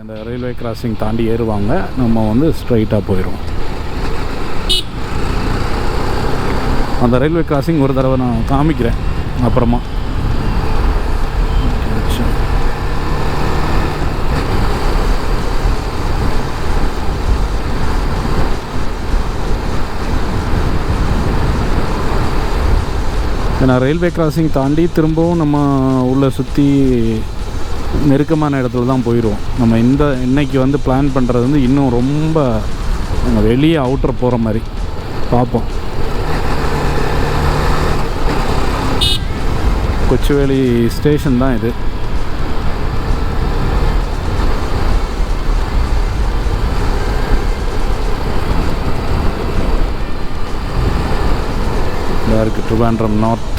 அந்த railway crossing தாண்டி ஏறுவாங்க. நம்ம வந்து ஸ்ட்ரைட்டாக போயிடுவோம். அந்த ரயில்வே கிராசிங் ஒரு தடவை நான் காமிக்கிறேன் அப்புறமா. ஏன்னா ரயில்வே கிராசிங் தாண்டி திரும்பவும் நம்ம உள்ளே சுற்றி நெருக்கமான இடத்துல தான் போயிடுவோம். நம்ம இன்னைக்கு வந்து பிளான் பண்ணுறது வந்து இன்னும் ரொம்ப வெளியே அவுட்டர் போகிற மாதிரி பார்ப்போம். கொச்சுவேலி ஸ்டேஷன் தான் இது. இருக்குது ட்ரிவாண்ட்ரம் நார்த்.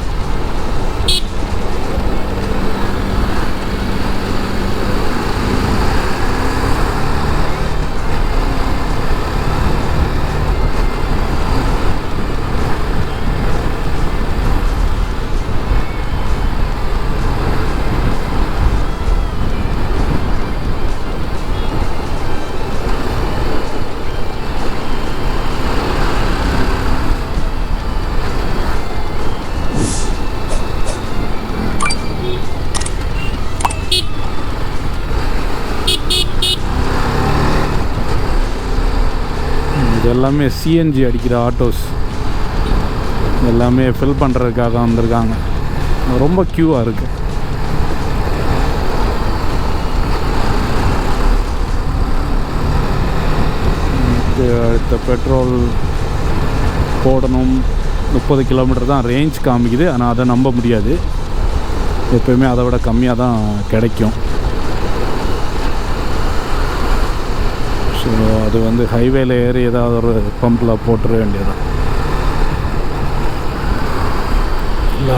எல்லாமே சிஎன்ஜி அடிக்கிற ஆட்டோஸ் எல்லாமே ஃபில் பண்ணுறதுக்காக வந்திருக்காங்க. ரொம்ப க்யூவாக இருக்குது. அடுத்த பெட்ரோல் போடணும். 30 கிலோமீட்டர் தான் ரேஞ்ச் காமிக்குது. ஆனால் அதை நம்ப முடியாது. எப்போயுமே அதை விட கம்மியாக தான் கிடைக்கும். ஸோ அது வந்து ஹைவேல ஏறி ஏதாவது ஒரு பம்பில் போட்டுற வேண்டியதான். இல்லை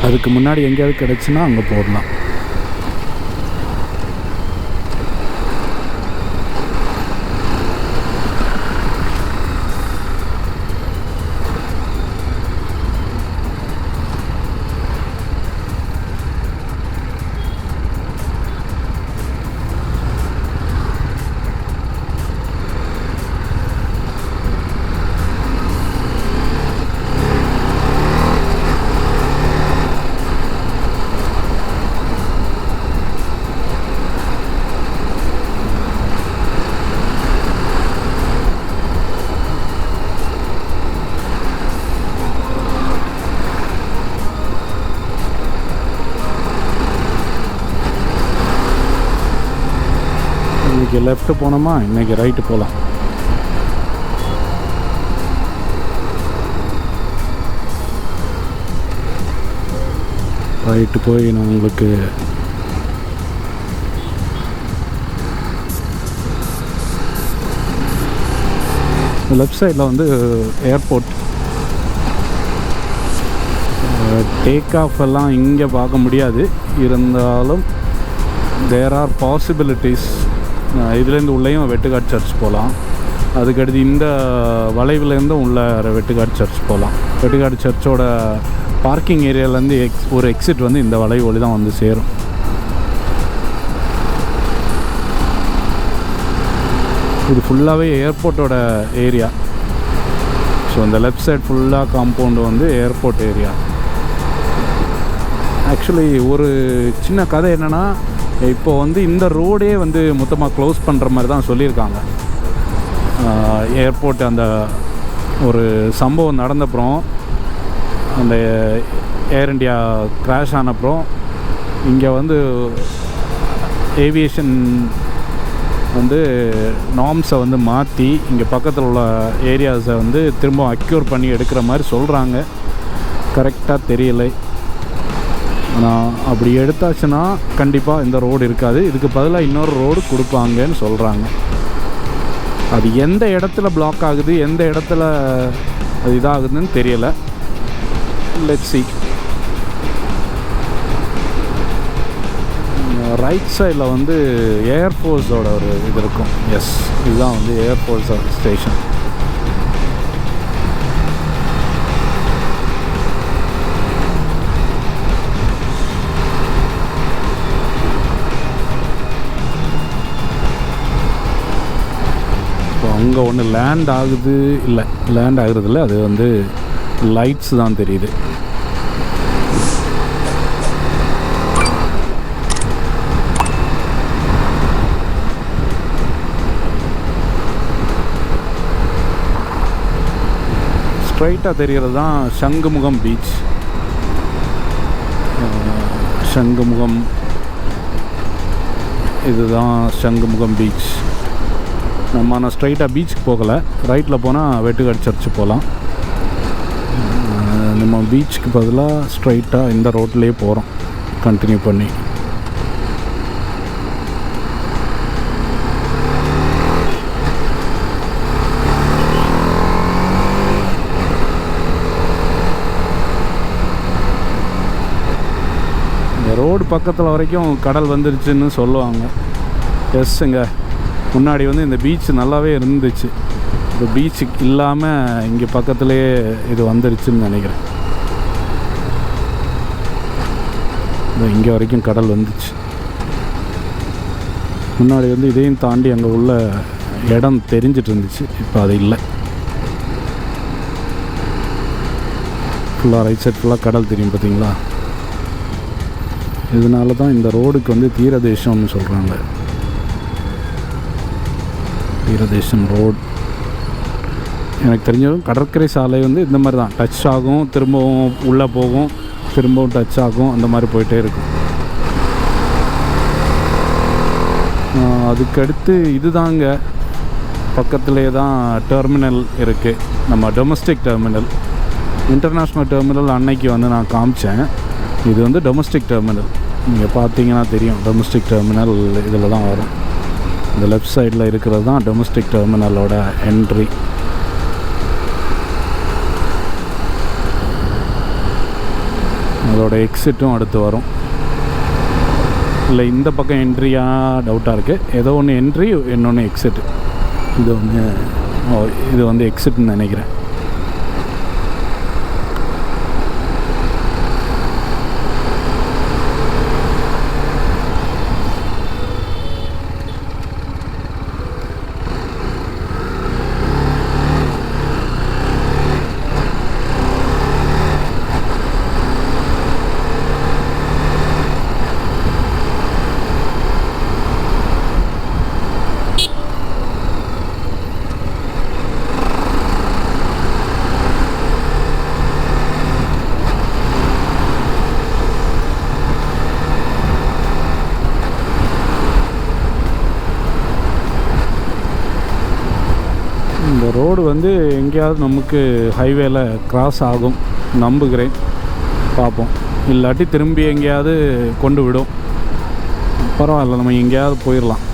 அதுக்கு முன்னாடி எங்கேயாவது கிடச்சுன்னா அங்கே போடலாம். இன்றைக்கி லெஃப்ட்டு போனோமா, இன்றைக்கி ரைட்டு போகலாம். ரைட்டு போய் நான் உங்களுக்கு லெஃப்ட் சைடில் வந்து ஏர்போர்ட். டேக் ஆஃப் எல்லாம் இங்கே பார்க்க முடியாது. இருந்தாலும் தேர் ஆர் பாசிபிலிட்டிஸ். இதுலேருந்து உள்ளேயும் வெட்டுக்காட் சர்ச் போகலாம். அதுக்கடுத்து இந்த வளைவுலேருந்தும் உள்ள வெட்டுக்காட் சர்ச் போகலாம். வெட்டுக்காட் சர்ச்சோட பார்க்கிங் ஏரியாவிலேருந்து ஒரு எக்ஸிட் வந்து இந்த வளைவு வழி தான் வந்து சேரும். இது ஃபுல்லாகவே ஏர்போர்ட்டோட ஏரியா. ஸோ இந்த லெஃப்ட் சைட் ஃபுல்லாக காம்பவுண்டு வந்து ஏர்போர்ட் ஏரியா. ஆக்சுவலி ஒரு சின்ன கதை என்னென்னா, இப்போ வந்து இந்த ரோடே வந்து மொத்தமாக க்ளோஸ் பண்ணுற மாதிரி தான் சொல்லியிருக்காங்க. ஏர்போர்ட் அந்த ஒரு சம்பவம் நடந்தப்புறம், அந்த ஏர் இண்டியா கிராஷ் ஆனப்புறம் இங்கே வந்து ஏவியேஷன் வந்து நார்ம்ஸை வந்து மாற்றி இங்கே பக்கத்தில் உள்ள ஏரியாஸை வந்து திரும்ப அக்யூர் பண்ணி எடுக்கிற மாதிரி சொல்கிறாங்க. கரெக்டாக தெரியலை. ஆனால் அப்படி எடுத்தாச்சுன்னா கண்டிப்பாக இந்த ரோடு இருக்காது. இதுக்கு பதிலாக இன்னொரு ரோடு கொடுப்பாங்கன்னு சொல்கிறாங்க. அது எந்த இடத்துல பிளாக் ஆகுது, எந்த இடத்துல அது இதாகுதுன்னு தெரியலை. Let's see. ரைட் சைடில் வந்து ஏர்ஃபோர்ஸோட ஒரு இது இருக்கும். எஸ், இதுதான் வந்து ஏர்ஃபோர்ஸ் ஸ்டேஷன். அங்கே ஒன்று லேண்ட் ஆகுது, இல்லை லேண்ட் ஆகுறது இல்லை, அது வந்து லைட்ஸ் தான் தெரியுது. ஸ்ட்ரைட்டாக தெரிகிறது தான் சங்குமுகம் பீச். சங்குமுகம், இதுதான் சங்குமுகம் பீச். நான் ஸ்ட்ரைட்டாக பீச்சுக்கு போகலை, ரைட்டில் போனால் வெட்டுக்காடு சர்ச்சு போகலாம். நம்ம பீச்சுக்கு பதிலாக ஸ்ட்ரைட்டாக இந்த ரோட்லேயே போகிறோம் கண்டினியூ பண்ணி. ரோடு பக்கத்தில் வரைக்கும் கடல் வந்துருச்சுன்னு சொல்லுவாங்க. எஸ்ஸுங்க, முன்னாடி வந்து இந்த பீச் நல்லாவே இருந்துச்சு. இப்போ பீச்சுக்கு இல்லாமல் இங்கே பக்கத்துலேயே இது வந்துருச்சுன்னு நினைக்கிறேன். இங்கே வரைக்கும் கடல் வந்துச்சு. முன்னாடி வந்து இதையும் தாண்டி அங்கே உள்ள இடம் தெரிஞ்சிட்டு இருந்துச்சு, இப்போ அது இல்லை. ஃபுல்லாக ரைட் சைட் ஃபுல்லாக கடல் தெரியும் பார்த்தீங்களா. இதனால தான் இந்த ரோடுக்கு வந்து தீரதேசம்னு சொல்கிறாங்க. தீரதேசம் ரோடு எனக்கு தெரிஞ்சதும் கடற்கரை சாலை வந்து இந்த மாதிரி தான் டச் ஆகும், திரும்பவும் உள்ளே போகும், திரும்பவும் டச் ஆகும், அந்த மாதிரி போயிட்டே இருக்கும். அதுக்கடுத்து இது தாங்க பக்கத்துலேயே தான் டெர்மினல் இருக்குது, நம்ம டொமஸ்டிக் டெர்மினல். இன்டர்நேஷ்னல் டெர்மினல் அன்னைக்கு வந்து நான் காமிச்சேன். இது வந்து டொமஸ்டிக் டெர்மினல். நீங்கள் பார்த்தீங்கன்னா தெரியும், டொமஸ்டிக் டெர்மினல் இதில் தான் வரும். இந்த லெஃப்ட் சைடில் இருக்கிறது தான் டொமஸ்டிக் டெர்மினலோட என்ட்ரி. அதோட எக்ஸிட்டும் அடுத்து வரும். இல்லை இந்த பக்கம் என்ட்ரியாக டவுட்டாக இருக்குது. ஏதோ ஒன்று என்ட்ரி, இன்னொன்று எக்ஸிட். இது வந்து எக்ஸிட்னு நினைக்கிறேன். இந்த ரோடு வந்து எங்கேயாவது நமக்கு ஹைவேல கிராஸ் ஆகும் நம்புகிறேன், பார்ப்போம். இல்லாட்டி திரும்பி எங்கேயாவது கொண்டு விடும். பரவாயில்ல, நம்ம எங்கேயாவது போயிடலாம்.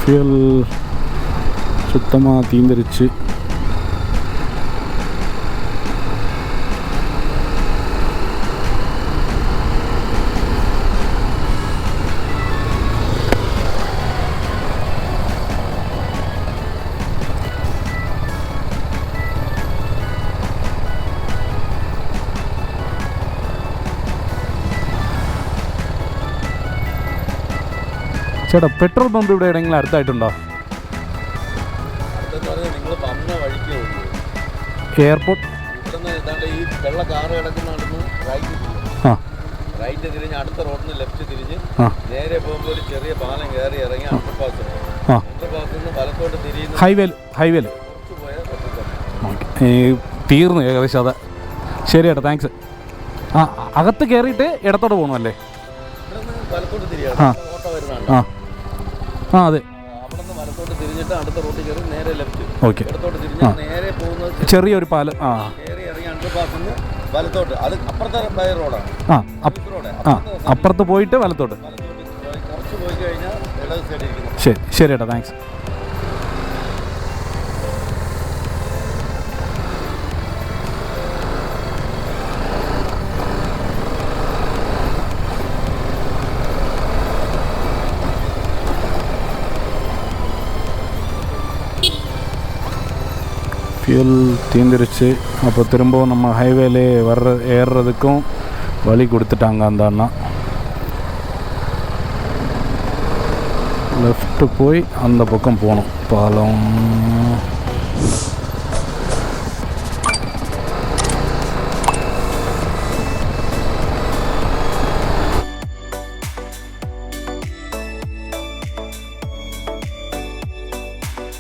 ஃபியூல் சுத்தமாக தீந்துருச்சு. ചേട്ടാ പെട്രോൾ പമ്പ് ഇവിടെ എവിടെയെങ്കിലും അടുത്തായിട്ടുണ്ടോ? എയർപോർട്ട് റൈറ്റ് തിരിഞ്ഞ് അടുത്ത റോഡിന് ലെഫ്റ്റ് തിരിഞ്ഞ് നേരെ പോകുമ്പോൾ ഒരു ചെറിയ പാലം കയറി ഇറങ്ങി അണ്ടർപാസ് നിന്ന് വലത്തോട്ട് തിരിയുന്ന ഹൈവേല് തീർന്നു ഏകദേശം. അതെ, ശരി ചേട്ടാ, താങ്ക്സ്. ആ, അകത്ത് കയറിയിട്ട് ഇടത്തോട്ട് പോകണമല്ലേ? വലത്തോട്ട് തിരിയാണ് ഓട്ടോ വരുന്നുണ്ട്. അതെ, അവിടെ നിന്ന് വലത്തോട്ട് തിരിഞ്ഞിട്ട് അടുത്ത റോഡിൽ കയറി നേരെ ലെഫ്റ്റ്. ഓക്കെ, ഇടത്തോട്ട് തിരിഞ്ഞ് നേരെ പോകുന്നത് ചെറിയൊരു പാലം. കയറി ഇറങ്ങി അണ്ടർപാസ് നിന്ന് വലത്തോട്ട്. അത് അപ്പുറത്തെ ബൈ റോഡാണ്. അപ്പുറത്ത് പോയിട്ട് വലത്തോട്ട്. കുറച്ച് പോയി കഴിഞ്ഞാൽ ഇടത് സൈഡിൽ ഇരിക്കുന്നു. ശരി ചേട്ടാ, താങ്ക്സ്. ஃபியூல் தீர்ந்துருச்சு. அப்போ திரும்பவும் நம்ம ஹைவேலே ஏறுறதுக்கும் வழி கொடுத்துட்டாங்க அந்த அண்ணா. லெஃப்ட்டு போய் அந்த பக்கம் போகணும். பாலம்